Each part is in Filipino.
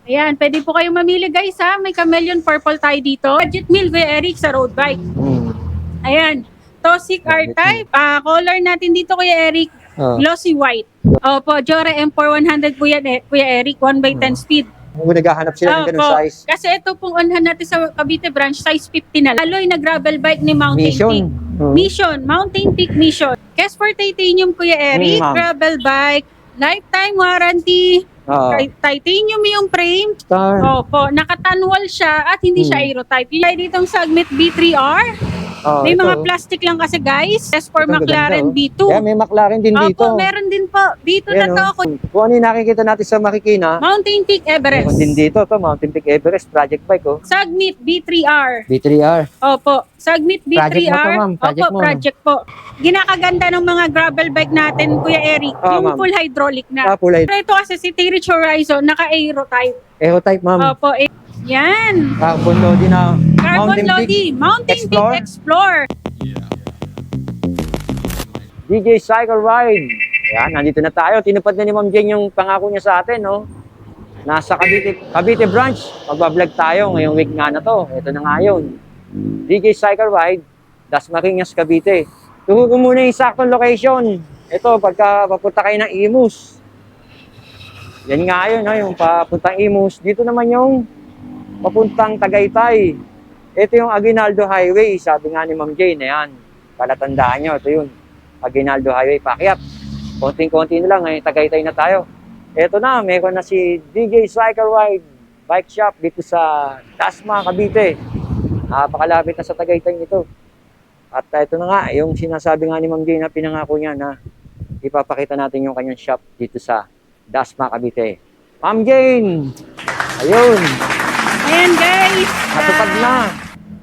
Ayan, pwede po kayong mamili guys ha. May chameleon purple tayo dito. Budget meal Kuya Eric sa road bike. Ayan. Tosik R-Type. Color natin dito Kuya Eric. Glossy white. Opo, Jora M4100 po yan Kuya Eric. 1x10 speed. Kung naghahanap sila ng ganung size. Kasi ito pong onhan natin sa Cavite branch, size 50 na lang. Alloy na gravel bike ni Mountain Peak. Mission. Mountain Peak Mission. Kes for titanium Kuya Eric. Gravel bike. Lifetime warranty. Titanium yung frame. Opo, nakatanwal siya at hindi siya aerotype. Yung ditong Sagmit B3R. May mga plastic lang kasi guys. Yes, for McLaren B2. Yeah, may McLaren din dito. Opo, meron din po. B2 na to. Kung ano yung nakikita natin sa Marikina. Mountain Peak Everest. Meron din dito. Ito, Mountain Peak Everest. Project bike, oh. Sagmit B3R. B3R. Opo. Sagmit B3R. Project mo to, ma'am. Project mo. Project po. Ginakaganda ng mga gravel bike natin, Kuya Eric. Yung full hydraulic na. Full hydraulic. Pero ito kasi si Tirich Horizon, naka-aerotype. Aerotype, ma'am. Opo. Yan. Carbon Lodi na Carbon Lodi. Mountain Peak Explore. DJ Cycle Ride. Yan, nandito na tayo. Tinupad na ni Ma'am Jane yung pangako niya sa atin, no? Nasa Cavite branch. Magbablog tayo ngayong week nga na to. Ito na nga yun. DJ Cycle Ride, Dasmariñas, Cavite. Turo ko muna yung saktong location. Ito, pagka papunta kayo ng Imus. Yan nga yun, no? Yung papuntang Imus. Dito naman yung papuntang Tagaytay. Ito yung Aguinaldo Highway. Sabi nga ni Ma'am Jane, ayan. Palatandaan nyo, ito yun. Aguinaldo Highway, pakyat. Konting-konti na lang, ngayon Tagaytay na tayo. Ito na, meron na si DJ Cycle Ride Bike Shop dito sa Dasma, Cavite. Napakalapit na sa Tagaytay nito. At ito na nga, yung sinasabi nga ni Ma'am Jane na pinangako niya na ipapakita natin yung kanyang shop dito sa Dasma, Cavite. Ma'am Jane! Ayun! Ayan guys! Natupad na!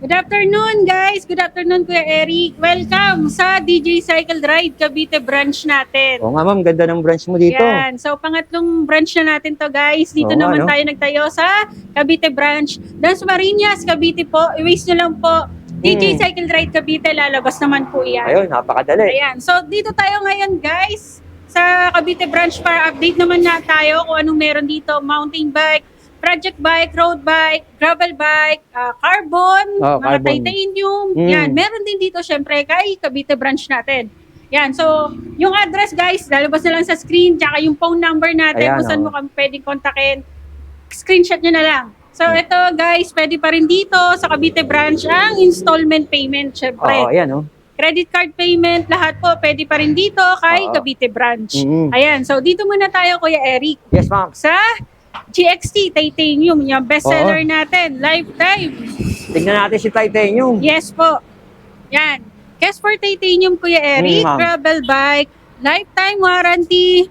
Good afternoon guys! Good afternoon Kuya Eric! Welcome sa DJ Cycle Ride Cavite branch natin. Oo nga ma'am, ganda ng branch mo dito. Yan. So pangatlong branch na natin to guys. Dito naman tayo nagtayo sa Cavite branch. Dasmariñas, Cavite po. I-waste nyo lang po. DJ Cycle Ride Cavite, lalabas naman po yan. Ayun, napakadali. Ayan. So dito tayo ngayon guys sa Cavite branch para update naman na tayo kung anong meron dito. Mountain bike, project bike, road bike, gravel bike, carbon, mga titanium. Yan, meron din dito syempre kay Cavite branch natin. Yan, so yung address guys, lalabas na lang sa screen, tsaka yung phone number natin, kung saan mo kami pwedeng kontakin, screenshot nyo na lang. So ito guys, pwede pa rin dito sa Cavite branch ang installment payment syempre. Ayan Credit card payment, lahat po pwede pa rin dito kay Cavite branch. Ayan, so dito muna tayo Kuya Eric. Yes ma'am. Sa GXT Titanium, yung bestseller natin, Lifetime. Tignan natin si Titanium. Yes po. Yan. Kes for Titanium, Kuya Eric, gravel bike, lifetime warranty,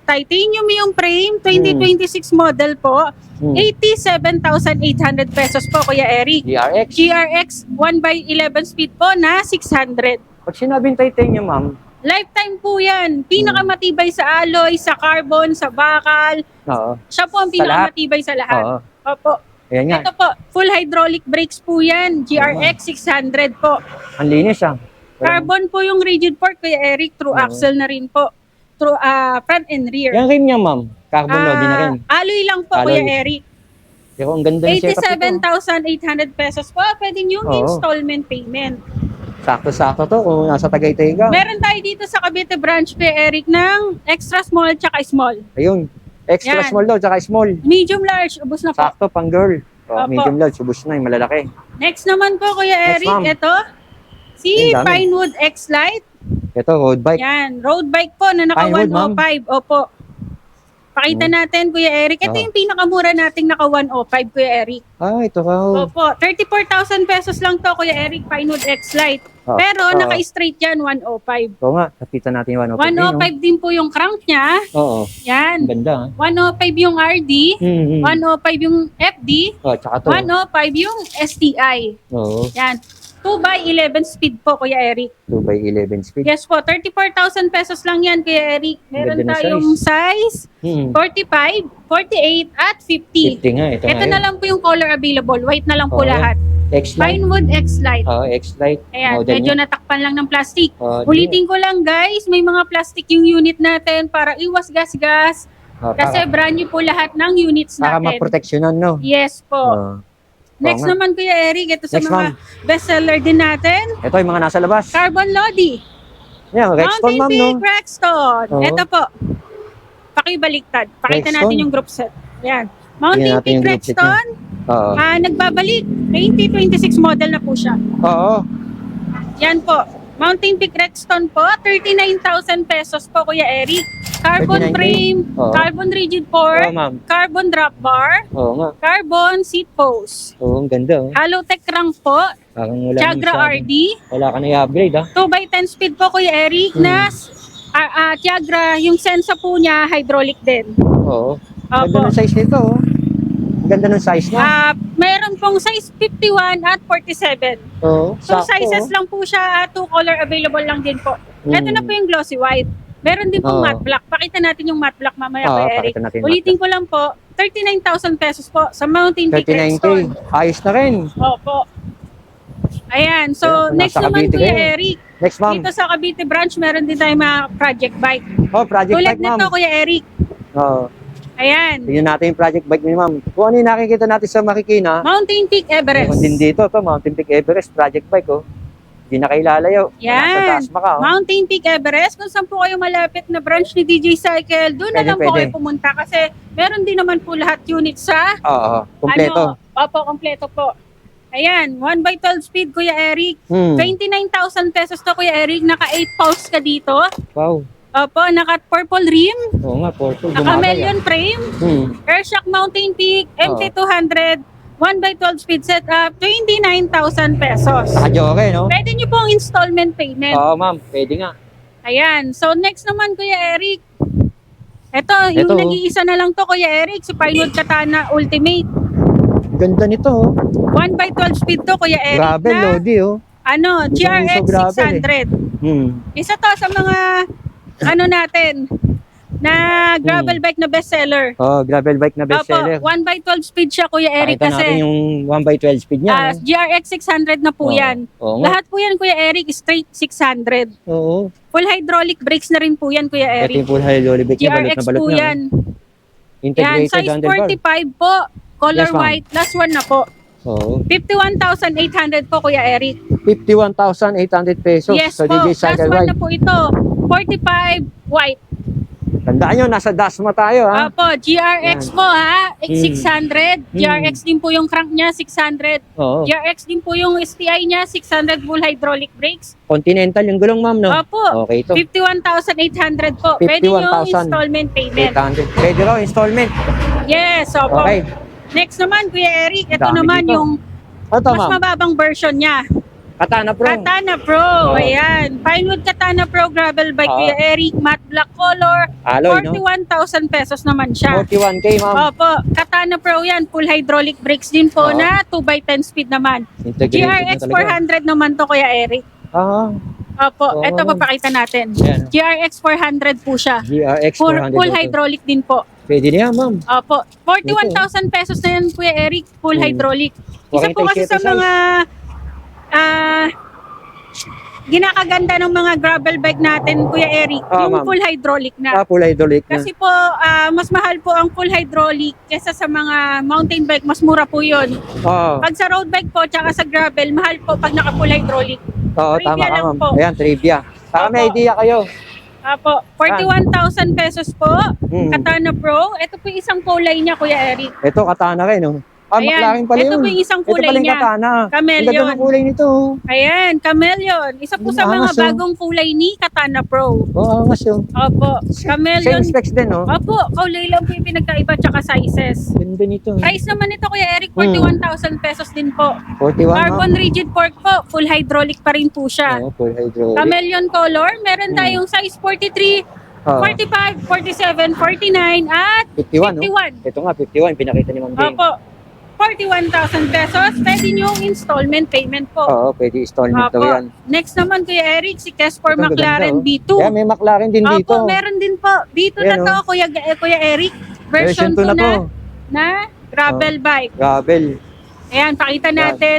titanium yung frame, 2026 model po, 87,800 pesos po, Kuya Eric. GRX 1x11 speed po na 600. Pag sinabing titanium, ma'am, lifetime po yan. Pinakamatibay sa alloy, sa carbon, sa bakal. Siya po ang pinakamatibay sa lahat. Opo. Ayan nga. Ito po, full hydraulic brakes po yan. GRX 600 po. Ang linis Carbon po yung rigid fork, Kuya Eric. Through axle na rin po. Through front and rear. Yung rim niya, ma'am. Carbon Lodi na rin. Alloy lang po, Kuya Eric. Pero ang ganda ng setup ito. 87,800 pesos po. Pwede yung installment payment. Sakto-sakto to kung nasa Tagaytay ka. Meron tayo dito sa Cavite branch, Kuya Eric, ng extra small tsaka small. Ayun. Extra small daw, tsaka small. Medium large, ubos na po. Sakto, pang girl. Medium large, ubos na yung malalaki. Next naman po, Kuya Eric, ito. Si Pinewood X-Lite. Ito, road bike. Yan, road bike po na naka 105. Opo. Pakita natin, Kuya Eric. Ito yung pinakamura nating naka 105, Kuya Eric. Ito ka. Opo, 34,000 pesos lang to, Kuya Eric, Pinewood X-Lite. Pero naka-straight yan, 105. Oo nga, nakita natin yung 105. 105 din po yung crank niya. Oo. Yan. Ganda. 105 yung RD. 105 yung FD. Tsaka to. 105 yung STI. Oo. Yan. 2x11 speed po, Kuya Eric. 2x11 speed? Yes po, 34,000 pesos lang yan, Kuya Eric. Meron tayong size, 45, 48, at 50. 50 nga, ito na lang po yung color available. White na lang po lahat. Pinewood X-Lite. X-Lite. Ayan, medyo natakpan lang ng plastic. Ulitin ko lang guys, may mga plastic yung unit natin para iwas gas-gas. Kasi brand new po lahat ng units para natin. maproteksyonan, no? Yes po. Next nga. naman, Kuya Eric, ito sa Next, mga bestseller din natin. Ito yung mga nasa labas. Carbon Lodi. Yan, Rexton, Mountain ma'am, no? Peak Rexton. Oo. Ito po. Pakibaliktad. Pakita Rexton. natin yung group set. Yan. Mountain natin Peak yung group set Rexton. Oo. Nagbabalik. 2026 model na po siya. Oo. Yan po. Mountain Peak Rexton po. 39,000 pesos po, Kuya Eric. Carbon 39K? frame. Oo. Carbon rigid Oo, port. ma'am. Carbon drop bar. Oo nga. Carbon seat post. Oo, ang ganda, oh. Halotech crank po. Parang wala Tiagra RD. Wala ka na i-upgrade, ah. 2x10 speed po, Kuya Eric, na Tiagra, yung sensa po niya, hydraulic din. Oo. Ganda Opo. ng size nito, oh. Ang ganda ng size niya. Meron pong size 51 at 47. Oo. So sakto, sizes oh. lang po siya, two color available lang din po. Ito na po yung glossy white. Meron din pong Oo. matte black. Pakita natin yung matte black mamaya, Oo, Kuya Eric. pakita natin yung Ulitin ko lang po, 39,000 pesos po sa Mountain Peak 39K. Rexton. Ayos na rin. Opo. Ayan, so Ayan, next nasa naman, Cavite Kuya kayo. Eric. Next, ma'am. Dito sa Cavite branch, meron din tayong mga project bike. Oh, project Tulad bike, ma'am. nito, Kuya Eric. Oo. Ayan. Tingnan natin yung project bike ni ma'am. Kung ano yung nakikita natin sa Marikina, Mountain Peak Everest. meron din dito to, Mountain Peak Everest project bike, oh. Hindi na kayo lalayo. Yan. Nasa Dasma ka, oh. Mountain Peak Everest. Kung saan po kayo malapit na branch ni DJ Cycle, doon na Pwede, lang po pwede. kayo pumunta kasi meron din naman po lahat unit sa Oo, kompleto. Opo, kompleto po. Ayan, 1x12 speed, Kuya Eric. 29,000 pesos to, Kuya Eric. Naka 8 pulse ka dito. Wow. Opo, naka purple rim. Oo nga, purple. Naka Gumagay, million frame. ah. Airshock Mountain Peak, MT200. 1x12 speed setup, 29,000 pesos. Naka-joke, no? Pwede nyo pong installment payment. Oo, ma'am. Pwede nga. Ayan. So, next naman, Kuya Eric. Ito, yung Ito, nag-iisa na lang to, Kuya Eric. Si Pinewood Katana Ultimate. Ganda nito, oh. 1x12 speed to, Kuya Eric. Grabe, na, Lodi, oh. GRX gravel, 600. Isa to sa mga, natin, na gravel bike na bestseller. Oh, gravel bike na bestseller. Opo, 1x12 speed siya, Kuya Eric. Pakita natin Kasi yung 1x12 speed niya, no? GRX 600 na po Oo. yan. Oo nga. Lahat po yan, Kuya Eric, straight 600. Oo. Full hydraulic brakes na rin po yan, Kuya Ito Eric. yung full hydraulic bike niya, balot GRX na balot po na. yan. Yan, Integrated size handlebar. 45 po. Color Yes, ma'am. white. Last one na po. Oo. 51,800 po, Kuya Eric. 51,800 pesos Yes sa po. DJ Last Cycle one Ride. na po ito. 45 white. Tandaan nyo, nasa Dasma tayo, ha? Opo, GRX po ha. X600. GRX din po yung crank niya, 600. Oo. GRX din po yung STI niya, 600 full hydraulic brakes. Continental yung gulong, ma'am, no? Opo. Okay, ito. 51,800 po. Pwede yung 51,000. installment payment. 800. Pwede raw, installment. Yes, opo. Okay. Next naman, Kuya Eric, ito Dami naman dito. yung Ito, mas ma'am. mababang version niya. Katana Pro. Katana Pro, Oo. ayan. Pinewood Katana Pro gravel bike, Oo. Kuya Eric, matte black color. Alloy, no? 41,000 pesos naman siya. 41K, ma'am. Opo, Katana Pro yan, full hydraulic brakes din po Oo. na 2x10 speed naman. Integrated GRX na talaga. 400 naman to, Kuya Eric. Ah, Opo, Oo. ito papakita natin. Ayan. GRX 400 po siya. GRX Full, 400. full ito. hydraulic din po. Pwede niya, ma'am. Opo, 41,000 pesos na yan, Kuya Eric, full hydraulic. Isa po kasi 47 sa size. mga ginakaganda ng mga gravel bike natin, Kuya Eric, Ah, yung ma'am. full hydraulic na. Ah, full hydraulic na. Kasi po, mas mahal po ang full hydraulic kesa sa mga mountain bike, mas mura po yun. Oo. Pag sa road bike po, tsaka sa gravel, mahal po pag naka-full hydraulic. Oo, Trivia tama ka, lang ma'am. po. Ayan, trivia. Para may Opo. idea kayo. Apo, 41,000 pesos po, Hmm. Katana Pro. Ito po yung isang kulay niya, Kuya Eric. Ito, katana rin, no? Ah, Ayan, McLaren pala ito yun. po yung isang Ito kulay pala yung niya. katana. Ang Chameleon. ganda ng kulay nito. Ayan, chameleon. Isa po sa mga Angas, oh. bagong kulay ni Katana Pro. Oo, angas yun. Opo, chameleon. Same specs din, no? Opo, kulay lang po yung pinagkaiba tsaka sizes. Ganda nito. Price naman nito, Kuya Eric, 41,000 pesos din po. 41, Carbon ma'am. rigid fork po, full hydraulic pa rin po siya. Oo, full hydraulic. Chameleon color, meron tayong size 43, Oo. 45, 47, 49, at 51, no? 51. Ito nga, 51. Pinakita ni Ma'am Jane. Opo, 41,000 pesos. Pwede nyo installment payment po. Oo, pwede installment daw Opo. yan. Next naman, Kuya Eric, si Kesfor Ito, ang McLaren ganda, oh. B2. Kaya may McLaren din dito. Opo, meron din po. B2 Ayan, na to, Kuya Eric. Version 2 2 na to. na gravel bike. Gravel. Ayan, pakita natin.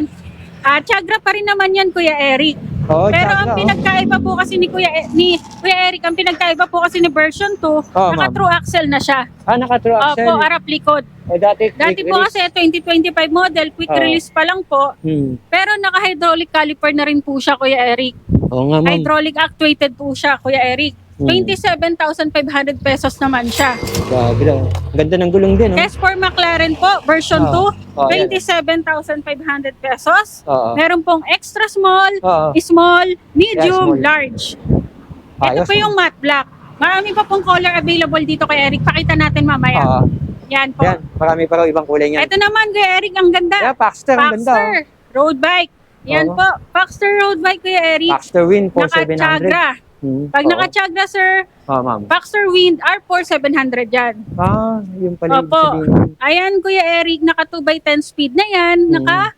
Tiagra pa rin naman yan, Kuya Eric. Oo, Pero ang Chagra, oh. pinagkaiba po kasi ni Kuya Eric, ang pinagkaiba po kasi ni version 2, ma'am. naka-true axle na siya. Naka-true axle. Opo, arap likod. Dati Dati po kasi 2025 model, quick Oo. release pa lang po. Pero naka-hydraulic caliper na rin po siya, Kuya Eric. Oo nga, ma'am. Hydraulic actuated po siya, Kuya Eric. 27,500 pesos naman siya. Grabe lang. Ganda ng gulong din, oh. S4 McLaren po, version 2, Yan. 27,500 pesos. Oo. Meron pong extra small, Oo. small, medium, Yeah, small. large. Ito Ayos, po yung matte black. Marami pa pong color available dito kay Eric. Pakita natin mamaya. Oo. Yan po. Yan, marami pa raw ibang kulay niyan. Ito naman kay Eric, ang ganda. Yeah, Paxter, ang ganda, oh. Paxter road bike. Yan Oo. po, Paxter road bike Kuya Eric. Paxter Win 4700. Naka-Chagra. Pag Oo. naka-Chagra, sir, Ma'am. Paxter Wind R4700 yan. Yun pala yung Opo. sabihin. Ayan, Kuya Eric, naka 2x10 speed na yan. Naka,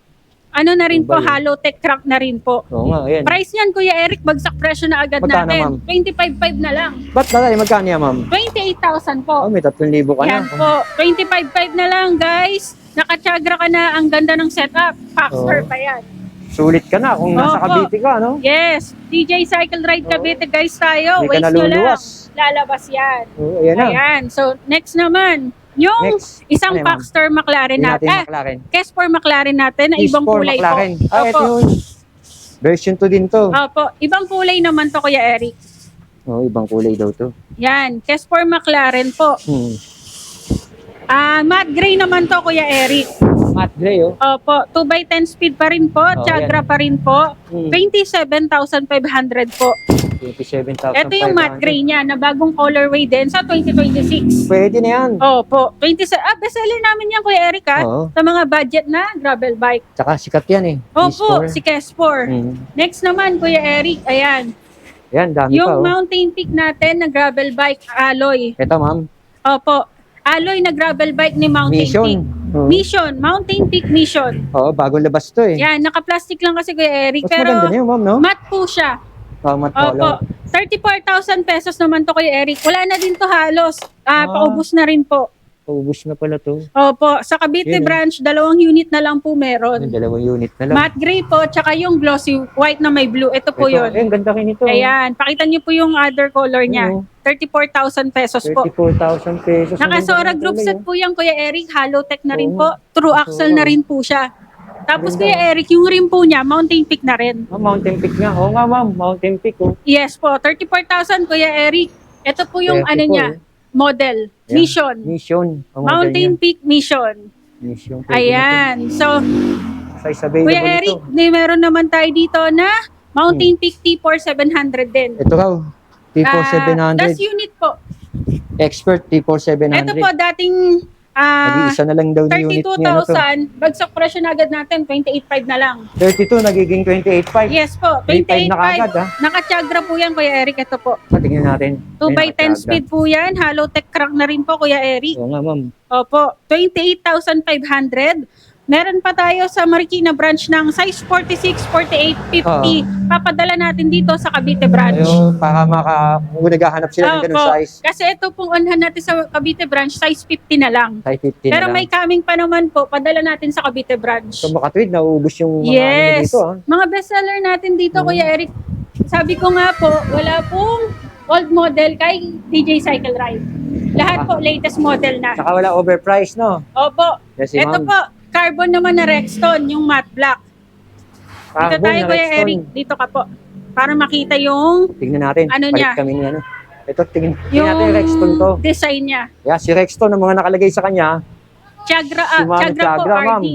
ano na rin po, 2x. hollow tech crank na rin po. Oo nga, ayan. Price niyan, Kuya Eric, bagsak presyo na agad Magkano, natin. ma'am? 25,500 na lang. Ba't ba magkano yan, ma'am? 28,000 po. May 3,000 ka na. Yan po, 25,500 na lang, guys. Naka-Chagra ka na, ang ganda ng setup. Paxter Oo. pa yan. Sulit ka na kung nasa Opo. Cavite ka, no? Yes, DJ Cycle Ride Cavite, guys, tayo. Hindi ka Waste nyo lang. naluluwas. Lalabas yan. Oo, ayan na. Ayan. So, next naman, yung Next. isang Ano yan, ma'am? Paxter McLaren Hindi natin natin. McLaren. Kes4 McLaren natin na ibang Is4 kulay McLaren. po. Ito Opo. yung version 2 din to. Opo. Ibang kulay naman to, Kuya Eric. Ibang kulay daw to. Yan. Kes4 McLaren po. Matte gray naman to, Kuya Eric. Matte gray, oh. Opo. 2x10 speed pa rin po. Chagra yan. pa rin po. 27,500 po. 27,500. Ito yung matte gray niya na bagong colorway din sa 2026. Pwede na yan. Opo. Bestseller namin yan, Kuya Eric, ha? Oo. Sa mga budget na gravel bike. Tsaka sikat yan eh. Opo, Is4. si Kes4. Next naman, Kuya Eric, ayan. Yan, dami Yung pa, oh. Mountain Peak natin na gravel bike alloy. Ito, ma'am. Opo, alloy na gravel bike ni Mountain Mission. Peak. Oo. Mission, Mountain Peak Mission. Bagong labas to eh. Yan, naka-plastic lang kasi, Kuya Eric. Mas maganda Pero na yun, ma'am, no? matte po siya. Matte Opo, color. 34,000 pesos naman to, Kuya Eric. Wala na din to halos. Paubos na rin po. Paubos na pala to. Opo, sa Cavite Yun, eh. branch, 2 unit na lang po Yung meron. 2 unit na lang. Matte gray po, tsaka yung glossy white na may blue. Ito po yun. Ang ganda rin ito. Ayan, pakita niyo po yung other color niya. 34,000 pesos po. 34,000 pesos. Naka-Sora Ang ganda ng group kulay, set po yan, Kuya Eric. Hollow tech na rin Oo. po. True axle na rin po siya. Tapos Ganda. Kuya Eric, yung rim po niya, Mountain Peak na rin. Mountain Peak nga. Oo nga, ma'am. Mountain Peak, oh. Yes po, 34,000 Kuya Eric. Ito po yung 34, ano niya, model, Yan. Mission. Mission. Ang model Mountain niya. Peak Mission. Mission. Pwede Ayan. So, na to. Size available Kuya Eric, ito. meron naman tayo dito na Mountain Peak T4 700 din. Ito raw. T4 700. Das unit po. Expert T4 700. Ito po, dating Nag-iisa na lang daw ni unit niya. 32,000, bagsak presyo na agad natin, 28,500 na lang. 32 nagiging 28.5. Yes po, 28,500 na kagad, 28,500. Naka-Chagra po yan, Kuya Eric. Ito po. Tingnan natin. 2x10 speed po yan. Hollow tech crank na rin po, Kuya Eric. Oo nga, ma'am. Opo, 28,500. Meron pa tayo sa Marikina branch ng size 46, 48, 50. Papadala natin dito sa Cavite branch. Ayun, para naghahanap sila ng ganung Opo. size. Kasi ito pong onhan natin sa Cavite branch, size 50 na lang. Size 50 Pero na lang. may coming pa naman po, padala natin sa Cavite branch. So makatwid, nauubos yung mga ano Yes. dito. Ah. Mga bestseller natin dito, Kuya Eric. Sabi ko nga po, wala pong old model kay DJ Cycle Ride. Lahat po, latest model na. Saka wala overpriced, no? Opo. Yes, si Ito ma'am. po, carbon naman na Rexton, yung matte black. Dito Carbon tayo, na Kuya Rexton. Eric. Dito ka po. Para makita yung Tingnan natin. Ano Palit niya? kami ni ano. Ito, tingnan natin yung Rexton to. design niya. Yeah, si Rexton, ang mga nakalagay sa kanya. Chagra, Si Ma'am Chagra po, Chagra, ma'am. RD.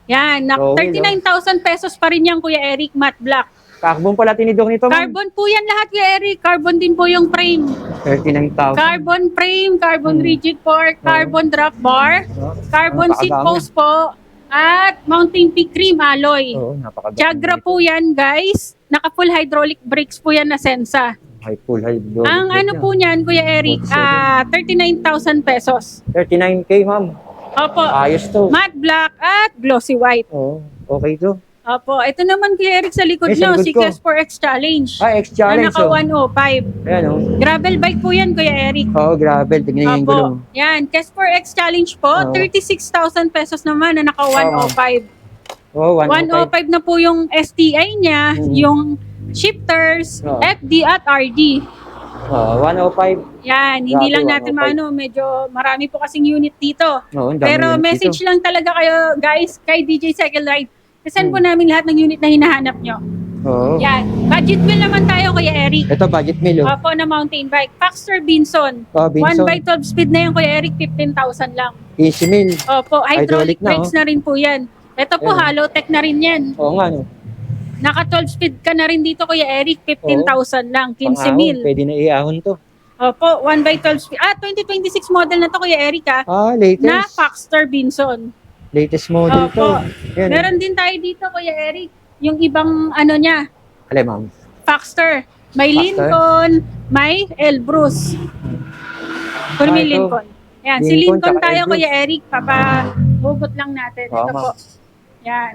Yan, Oo, 39,000 pesos pa rin yan, Kuya Eric, matte black. Carbon pala tinidor nito, ma'am. Carbon po yan lahat, Kuya Eric. Carbon din po yung frame. 39,000. Carbon frame, carbon rigid fork, carbon drop bar, carbon seat Napakadami. post po, at Mountain Peak cream alloy. Oo, napakaganda. Chagra po yan, guys. Naka full hydraulic brakes po yan na Sensa. High load. Ang ano po niyan, Kuya Eric, 39,000 pesos. 39K, ma'am. Opo. Ayos to. Matte black at glossy white. Oo, okay to. Opo. Ito naman, Kuya Eric, sa likod Eh, sa nyo, likod si ko. Kes4X Challenge. X-Challenge. Na naka 105. Ayan, oh. Gravel bike po yan, Kuya Eric. Oo, gravel. Tingnan niyo yung gulong. Yan, Kes4X Challenge po, Oo. 36,000 pesos naman na naka 105. Oh, 105. 105 na po yung STI niya, Mhm. yung shifters, Oo. FD at RD. Oh, 105. Yan, hindi Grabe, lang natin 105. medyo marami po kasing unit dito. Oo, ang dami Pero unit message dito. lang talaga kayo guys kay DJ Cycle Ride. Send po Hmm. namin lahat ng unit na hinahanap nyo. Oo. Yan. Budget meal naman tayo Kuya Eric. Ito, budget meal. Oh. Opo na mountain bike. Paxter Binson. Oh, Binson. 1x12 speed na yan Kuya Eric, 15,000 lang. Easy meal. Opo, hydraulic Hydraulic na, brakes na rin po yan. Ito po, Ayan. hollow tech na rin yan. Oo nga, no. Naka 12 speed ka na rin dito Kuya Eric, 15,000 lang, 15 Pang-ahon, mil. pwede na iahon to. Opo, 1x12 speed. 2026 model na to Kuya Eric Ah, latest. na Paxter Binson. Latest model to. Opo. Yan. Meron din tayo dito Kuya Eric, yung ibang ano niya, Alay, ma'am. Paxter. May Paxter. Lincoln, may Elbrus. Kung may ito. Lincoln. Yan, si Lincoln, Lincoln tsaka tayo Elbrus. Kuya Eric, papahugot lang natin. Oo, Ito ma'am. po. Yan.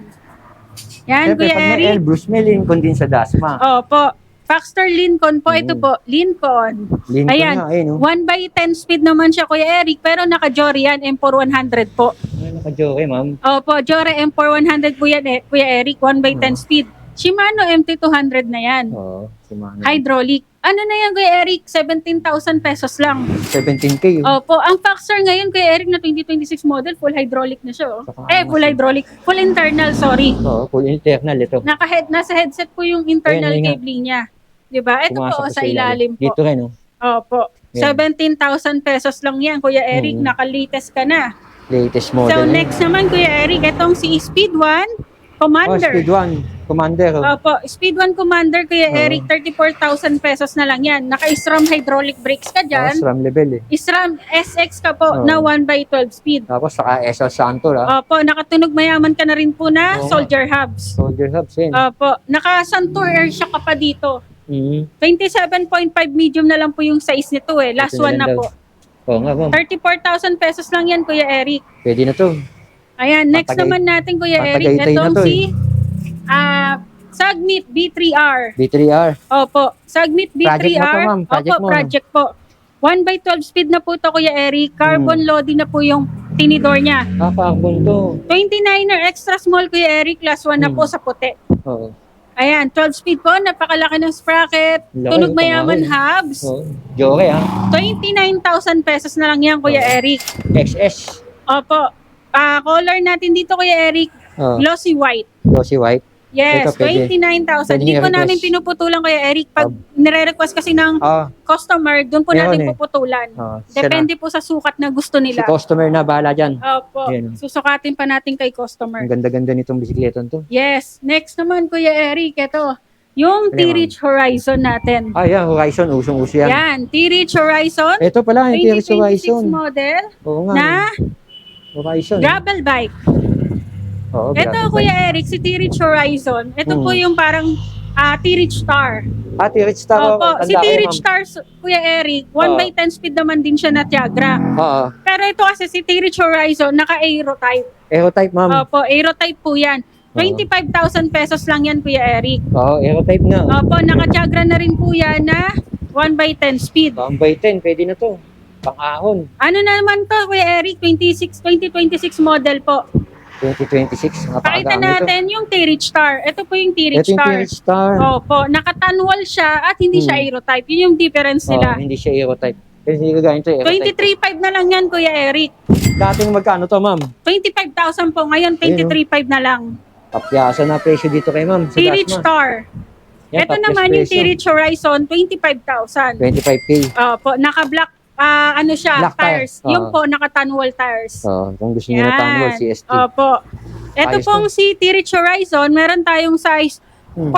Yan Siyempre, Kuya pag may Eric. Elbrus, may Lincoln din sa Dasma. Opo. Paxter Lincoln po. Ito po, Lincoln. Lincoln Ayan. nga, ayun, no. 1x10 speed naman siya Kuya Eric, pero naka-Jory yan, M4 100 po. Ay, naka-joke, ma'am. Opo, Jory M4 100 po yan Kuya Eric, 1x10 speed. Shimano MT200 na yan. Oo, si Mano. Hydraulic. Ano na yan Kuya Eric? 17,000 pesos lang. 17K. Oh. Opo, ang Paxter ngayon Kuya Eric na 2026 model, full hydraulic na siya. Oh. Saka Full hydraulic. Full internal, sorry. Oo, full internal ito. Nasa headset po yung internal Ayun, ayun nga. cabling niya. 'Di ba? Ito Pumasok po ko sa ilalim po. Dito rin, no. Opo. Yan. 17,000 pesos lang yan, Kuya Eric. Mhm. Naka-latest ka na. Latest model. So, na. next naman, Kuya Eric, itong si Speed 1 Oh, Commander. Speed 1. Commander. Oh. Opo, Speed 1 Commander, Kuya Oo. Eric, 34,000 pesos na lang yan. Naka-SRAM hydraulic brakes ka Oh, dyan. SRAM level, eh. SRAM SX ka po Oo. na 1x12 speed. Tapos, saka SL Santor, ah. Opo, nakatunog mayaman ka na rin po na Oo. soldier hubs. Soldier hubs, yun. Opo, naka-Santur air shock ka pa dito. Mhm. 27.5 medium na lang po yung size nito eh. Last Ito one na daw. po. Oo nga, ma'am. 34,000 pesos lang yan, Kuya Eric. Pwede na to. Ayan, next Patagay- naman natin, Kuya Eric, patagaytay na itong to, si Sagmit B3R. B3R. Opo, Sagmit Project mo to, B3R. ma'am. Project Opo, mo, no? project po. 1x12 speed na po to, Kuya Eric. Carbon loading na po yung tinidor niya. Ah, carbon to. 29er extra small, Kuya Eric. Last one na po sa puti. Oo. Ayan, 12 speed po. Napakalaki ng sprocket. Laki, Tunog mayaman pangalan. hubs. Oo. Joke, ah. 29,000 pesos na lang yan, Kuya Oo. Eric. XS. Opo. Color natin dito, Kuya Eric. Oh, Glossy white. glossy white. Yes, Ito, pwede. 29,000. Pwede Hindi po i-request. namin pinuputulan, Kuya Eric. Pag nire-request kasi ng Ah, customer, doon po Meron natin eh. puputulan. siya Depende po sa sukat na gusto Si nila. customer na bahala dyan. Opo. Yan. Susukatin pa natin kay customer. Ang ganda-ganda nitong bisikleta to. Yes. Next naman, Kuya Eric, ito. Yung Ano T-Reach Horizon natin. Ah, yan, Horizon. Usong-uso yan. Yan. T-Reach Horizon. Ito pala, yung T-Rex 2026 Horizon. model Oo nga. na Horizon. gravel bike. Oo, Ito, grabe. Kuya Eric, si T-Reach Horizon. Ito po yung parang T-Reach Star. Ah, T-Rex Star. Opo, si Tanda ko, T-Reach ma'am. Star, Kuya Eric, 1x10 speed naman din siya na Tiagra. Oo. Pero ito kasi si T-Reach Horizon, naka-aero type. Aerotype, ma'am. Opo, aero type po yan. 25,000 pesos lang yan, Kuya Eric. Oo, Aerotype na. Opo, naka-Tiagra na rin po yan na 1x10 speed. Ang by 10, pwede na to. Pang-ahon. Ano naman to, Kuya Eric? 2026 model po. 2026. Pakita natin yung T-Reach Star. Ito po yung T-Reach Ito yung Star. T-Rex Star. Opo, nakatanwal siya at hindi siya aerotype. Yun yung difference nila. Hindi siya Aerotype. Kasi hindi ko gawin to Aerotype. 23.5 na lang yan, Kuya Eric. Dating magkano to, ma'am? 25,000 po. Ngayon, 23.5 na lang. Kapyasa na presyo dito kay ma'am. Sa T-Reach Dasma. Star. Yan, Ito top naman yung presyo. T-Reach Horizon, 25,000. 25K. Opo, naka-black, ano siya, Black tire. tires. Yung Oo. po, naka-tanwal tires. So, kung gusto niyo na tanong, CST. Opo. Ito Ayos pong si T-Reach Horizon, meron tayong size 45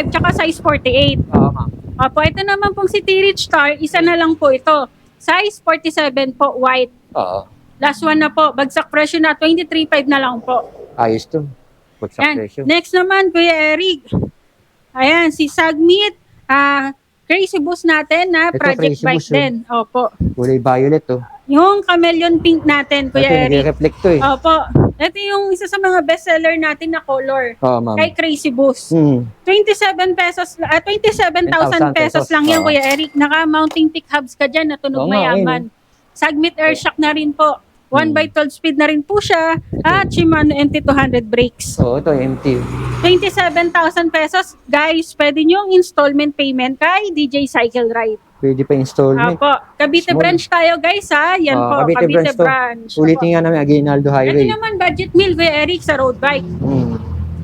tsaka size 48. Oo, ma'am. Opo, ito naman pong si T-Reach Star, isa na lang po ito. Size 47 po, white. Oo. Last one na po, bagsak presyo na, 23.5 na lang po. Ayos to. Bagsak Yan. presyo. Next naman, Kuya Eric. Ayan, si Sagmit. Crazy Boost natin na Ito, project Crazy bike Boost, oh. din. Opo. Kulay violet to. Yung chameleon pink natin, Kuya Ito, Eric. nag-reflect to eh. Opo. Ito yung isa sa mga bestseller natin na color. Oo, ma'am. Kay Crazy Boost. 27,000 pesos lang yan, Oo. Kuya Eric. Naka-mounting pick hubs ka dyan na tunog Oo nga, mayaman. Sagmit air shock na rin po. 1x12 speed na rin po siya. At Shimano NT200 brakes. Oo, ito empty. 27,000 pesos. Guys, pwede nyo installment payment kay DJ Cycle Ride. Pwede pa installment. Apo. Cavite Small. branch tayo guys ha. Yan po, Cavite to. branch. Ulitin nga namin, Aguinaldo Ito Highway. naman, budget meal Kuya Eric sa road bike.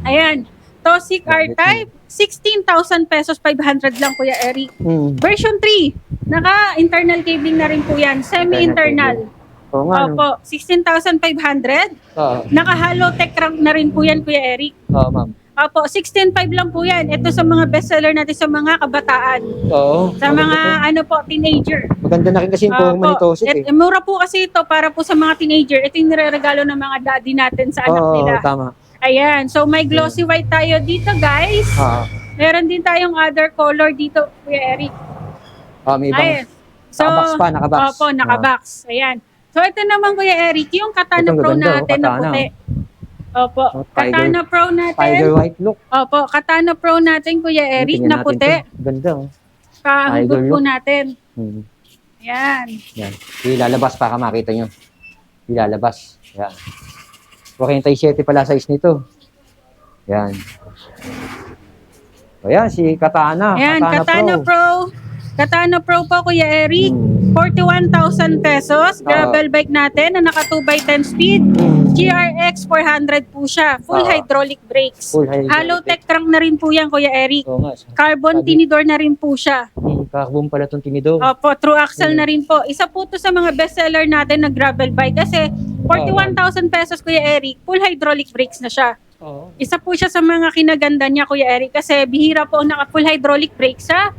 Ayan. Tosic R-Type, 16,000 pesos, 500 lang Kuya Eric. Version 3, naka-internal cabling na rin po yan. Semi-internal. Oo nga. Opo, 16,500. Oo, Naka-hollow tech crank na rin po yan Kuya Eric. oo, ma'am. Opo, 16,500 lang po yan. Ito sa mga bestseller natin sa mga kabataan. Oo. Sa mga teenager. Maganda na rin kasi yung forma ni Tosic eh. Mura po kasi ito para po sa mga teenager. Ito yung nireregalo ng mga daddy natin sa anak Oo, nila. tama. Ayan, so may glossy white tayo dito guys. Meron din tayong other color dito, Kuya Eric. May ibang Ayan. So, nakabox pa, nakabox. Opo, nakabox. Ayan. So ito naman Kuya Eric, yung Katana Itong Pro gaganda, natin na Katana. puti. Opo, Oh, tiger. Katana Pro natin. Tiger white look. Opo, Katana Pro natin Kuya Eric Tingnan na natin puti. to. Ganda oh. Kahugot Tiger po look. natin. Hmm. Ayan. Yan. Ilalabas para makita nyo. Ilalabas. Yan. 47 pala size nito. Yan. O yan, si Katana. Ayan, Katana Pro. Katana Pro po Kuya Eric. 41,000 pesos. Gravel bike natin na naka 2x10 speed. GRX 400 po siya. Full hydraulic brakes. Full hydraulic Hollow tech crank na rin po yan Kuya Eric. Oo nga. Carbon tinidor na rin po siya. Carbon pala itong tinidor. Opo, true axle na rin po. Isa po to sa mga bestseller natin na gravel bike kasi 41,000 pesos Kuya Eric. Full hydraulic brakes na siya. Oo. Isa po siya sa mga kinaganda niya Kuya Eric kasi bihira po ang naka full hydraulic brakes sa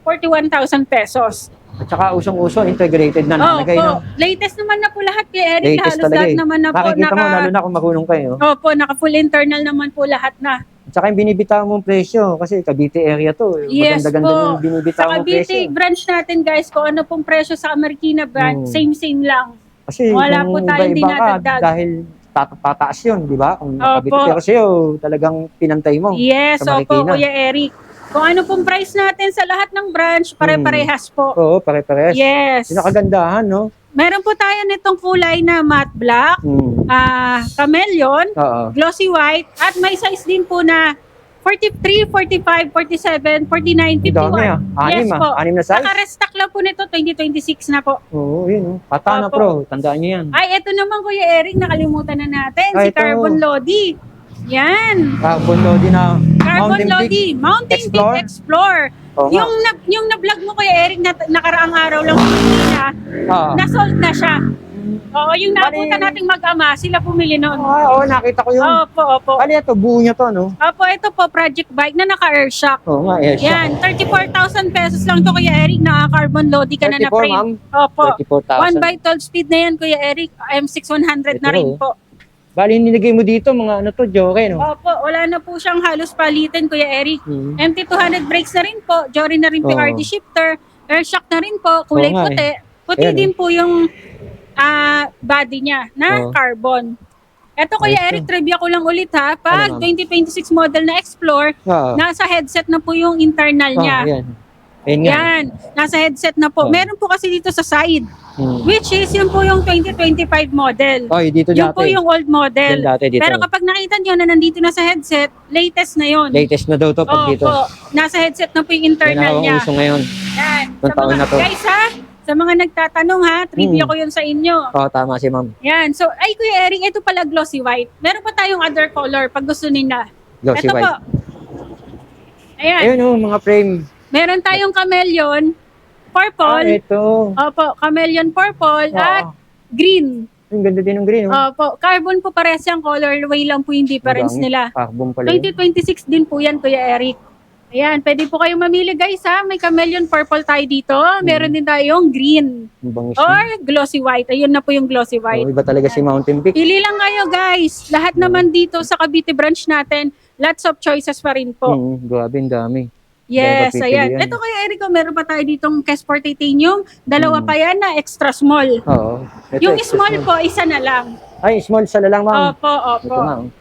41,000 pesos. At saka usong-uso, integrated na nalagay. Opo, No? latest naman na po lahat Kuya Eric. Latest Halos talaga lahat eh. naman na po. Makikita mo, lalo na kung marunong kayo. Opo, naka full internal naman po lahat na. At saka yung binibitaw mong presyo, kasi Cavite area to. Yes Maganda-ganda po. yung binibitaw Sa mong Cavite presyo. branch natin guys, kung ano pong presyo sa Marikina branch, same lang. Kasi Wala kung po tayong iba-iba ka, dinadagdag. dahil tataas yun, di ba? Kung Opo. Cavite pero sa'yo, talagang pinantay mo. Yes, sa opo Marikina. Kuya Eric. Kung ano pong price natin sa lahat ng branch, pare-parehas po. Oo, pare-pares. Yes. Yung kagandahan, no? Meron po tayo nitong kulay na matte black, chameleon, Oo. glossy white, at may size din po na 43, 45, 47, 49, 51. Dami Yes po. Anim na size. Naka-restock lang po nito, 2026 na po. Oo, yun. Katana Opo. Pro, tandaan nyo yan. Ay, eto naman Kuya Eric, nakalimutan na natin. Si Ay, ito. Carbon Lodi. Yan. Carbon Lodi na Carbon Mountain Lodi. Peak. Mountain Explore? Peak Explore. Oo nga. Yung na-vlog mo Kuya Eric na nakaraang araw lang kanina, Oo. na-sold na siya. Oo, yung napunta Bali- nating mag-ama, sila pumili noon. Oo, nakita ko yun. Opo. Ano ito, buo niya to, no? Opo, ito po, project bike na naka-air shock. Oo nga, yes. Yan, 34,000 pesos lang to Kuya Eric, naka-carbon Lodi ka na 34, na-frame. ma'am. Opo. 1 34,000. by 12 speed na yan Kuya Eric, M6100 na Ito, rin oh. po. Bali, nilagay mo dito, mga ano to, joke, no? Opo, wala na po siyang halos palitin Kuya Eric. Hmm. MT200 brakes na rin po, Jory na rin po yung Oo. RD shifter, air shock na rin po, kulay Oo nga puti. Puti Ayan, din po yung body niya na Oo. carbon. Ito Kuya Ayos Eric, trivia ko lang ulit ha. Pag Ano, ma'am? 2026 model na Explore, Oo. nasa headset na po yung internal niya. Ayan. Ayan nga. Yan, nasa headset na po. Oo. Meron po kasi dito sa side, Hmm. which is yun po yung 2025 model. Oy, dito Yun dati. po yung old model. Yun dati dito. Pero kapag nakita nyo na nandito na sa headset, latest na yun. Latest na daw to pag dito. Opo, nasa headset na po yung Yan internal ang niya. uso ngayon. Yan. Itong taon na to. Guys ha, sa mga nagtatanong ha, trivia ko yun sa inyo. Oo, tama si ma'am. Yan. So, ay Kuya Eric, ito pala glossy white. Meron pa tayong other color pag gusto nila. Glossy Ito white. po. Ayan. Ayun oh, mga frame. Meron tayong chameleon, purple. Ito. Opo, chameleon purple Oo. at green. Ang ganda din ng green. Oh. Opo, carbon po parehas yung colorway lang po yung difference Ang dami. nila. Carbon pala yun. 2026 din po yan, Kuya Eric. Ayan, pwede po kayong mamili guys ha. May chameleon purple tayo dito. Meron din tayong green Ang bangis or niya. glossy white. Ayun na po yung glossy white. Oh, iba talaga si Mountain Peak. Pili lang kayo guys. Lahat naman dito sa Cavite branch natin, lots of choices pa rin po. Grabe, ang dami. Yes, Dahil ayan. papipilian. Ito Kuya Eric, meron pa tayo ditong Kesport Titanium. Dalawa pa yan na extra small. Oo. Ito, Yung extra small po, isa na lang. Ay, small sa lang, ma'am. Opo, Ito nga. opo. Oh.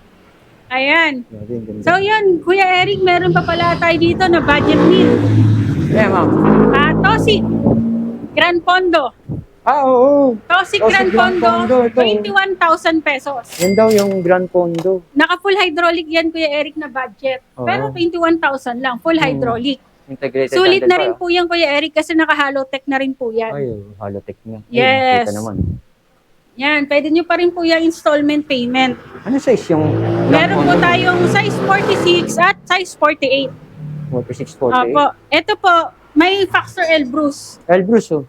Ayan. Grabe, ang ganda. So yun, Kuya Eric, meron pa pala tayo dito na budget meal. Yeah, ma'am. Tosi, Gran Pondo. Oo. Toxic Toxic Grand Grand Pondo, Pondo, ito. 21,000 pesos. Yan daw yung Grand Pondo. Naka full hydraulic yan, Kuya Eric, na budget. Oo. Pero 21,000 lang, full hydraulic. Integrated Sulit na rin handlebar. po yan, Kuya Eric, kasi naka-halotech na rin po yan. Ay, halotech niya. Ay, Yes. kita naman. Yan, pwede nyo pa rin po yung installment payment. Ano size yung Meron po tayong size 46 at size 48. 46, 48? Opo. Ito po, may Faxor Elbrus. Elbrus, oh.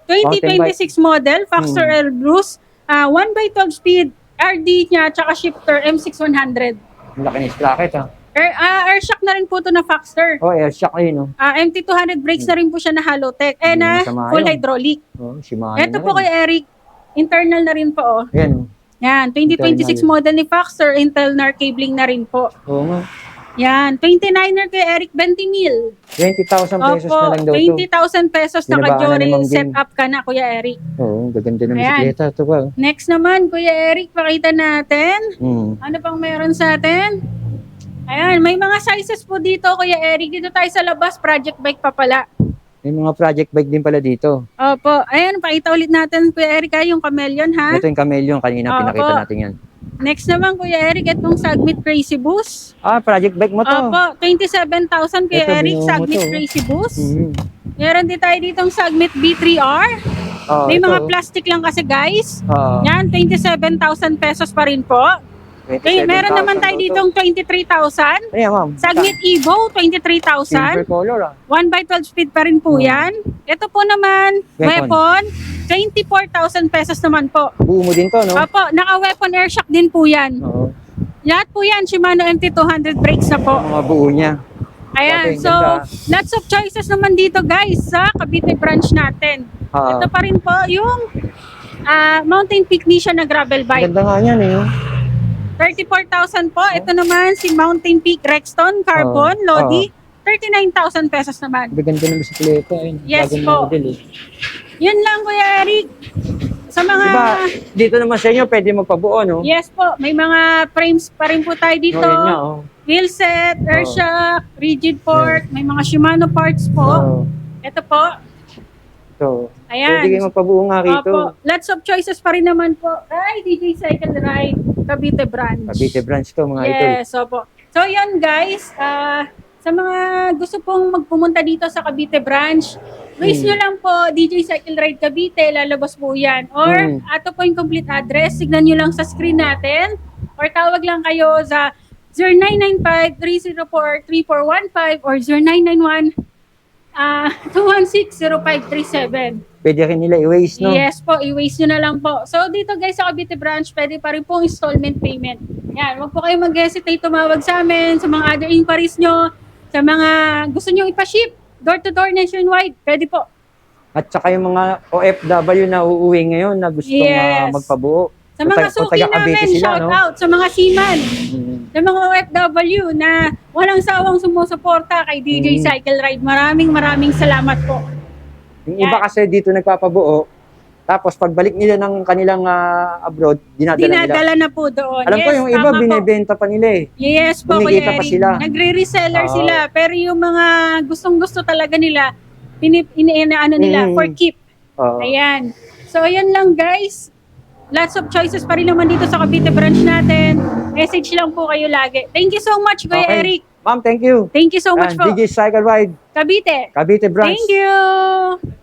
2026 model, Faxor Elbrus. 1x12 speed, RD niya, tsaka shifter, M6100. Ang laki ng sprocket, ha? Air shock na rin po ito na Faxor. Oh, air shock yun, oh. MT200 brakes na rin po siya na Halotech. Hindi Na masama full yun. hydraulic. Oh, Shimano Ito na po rin. kay Eric, internal na rin po. Oh. Yan, oh. Yan, 2026 Internal. model ni Faxor, Intelnar cabling na rin po. Oo nga. Yan, 29er kay Eric, 20 mil. 20,000 pesos na lang daw to. 20,000 pesos Binabaan na ni naka-Jory Ma'am Jane. setup ka na, Kuya Eric. Oo, gaganda ng Ayan. bisikleta. Ito ba? Next naman, Kuya Eric, pakita natin. Ano pang meron sa atin? Ayan, may mga sizes po dito, Kuya Eric. Dito tayo sa labas, project bike pa pala. May mga project bike din pala dito. Opo, ayan, pakita ulit natin, Kuya Eric, yung Chameleon, ha? Ito yung Chameleon, kanina Opo. pinakita natin yan. Next naman, Kuya Eric, itong Sagmit Crazy Boost. Ah, project bike mo to. Opo, 27,000 Kuya Ito, Eric, binuo mo Sagmit to. Crazy Boost. Mhm. Meron din tayo ditong Sagmit B3R. Oh, May ito. mga plastic lang kasi, guys. Ah, Yan, 27,000 pesos pa rin po. Okay, 27,000 meron naman tayo daw to. ditong 23,000. Ayan, ma'am. Sagmit Evo, Silver 23,000. color, ah. 1x12 speed pa rin po Hmm. yan. Ito po naman, weapon, 24,000 pesos naman po. Buo mo din to, no? Opo, naka-weapon air shock din po yan. Oo. Lahat po yan, Shimano MT200 brakes na po. Mga buo niya. Ayan, Okay, so ganda. lots of choices naman dito guys sa Cavite branch natin. Ah, Ito pa rin po yung Mountain Peak Nisha na gravel bike. ganda nga yan, eh. 34,000 po. Ito naman si Mountain Peak Rexton Carbon Oh. Lodi. 39,000 pesos naman. Ganda ng bisikleta, eh. Yes Bagong po. model, eh. Yun lang Kuya Eric. Sa mga... Diba, dito naman sa inyo, pwede magpabuo, no? Yes po, may mga frames pa rin po tayo dito. No, yun nga, oh. Wheel set, air Oh. shock, rigid fork, may mga Shimano parts po. Oo. Ito po. So, Ayan. pwede kayo magpabuo nga rito. Opo. Lots of choices pa rin naman po. Ay, DJ Cycle Ride, Cavite branch. Cavite branch to, mga idol. Yes, opo. So, yan guys. Sa mga gusto pong magpumunta dito sa Cavite branch, raise nyo lang po DJ Cycle Ride Cavite, lalabas po yan. Or, ato po yung complete address, signan nyo lang sa screen natin. Or tawag lang kayo sa 0995-304-3415 or 0991-216-0537. Pwede rin nila i-waste, no? Yes po, i-waste nyo na lang po. So dito guys sa Cavite branch, pwede pa rin pong installment payment. Yan, wag po kayo mag-hesitate tumawag sa amin, sa mga other inquiries nyo, sa mga gusto nyo ipaship, door to door nationwide, pwede po. At saka yung mga OFW na uuwi ngayon na gusto Yes. magpabuo. Sa mga Kung suki taga-Cavite namin, sila, shout no? out sa mga seaman, Mm. sa mga OFW na walang sawang sumusuporta kay DJ Cycle Ride. Maraming salamat po. Yung iba kasi dito nagpapabuo, tapos pagbalik nila ng kanilang abroad, dinadala nila. Dinadala na po doon. Alam ko Yes, yung iba, tama po. binibenta pa nila eh. Yes po, Kumikita Kuya pa Eric. sila. Nagre-reseller Oo. sila. Pero yung mga gustong-gusto talaga nila, ano nila, for keep. Oo. Ayan. So, ayan lang guys. Lots of choices pa rin naman dito sa Cavite branch natin. Message lang po kayo lagi. Thank you so much, Kuya Okay. Eric. Ma'am, thank you. Thank you so much And po. DJ Cycle Ride, Cavite. Cavite branch. Thank you.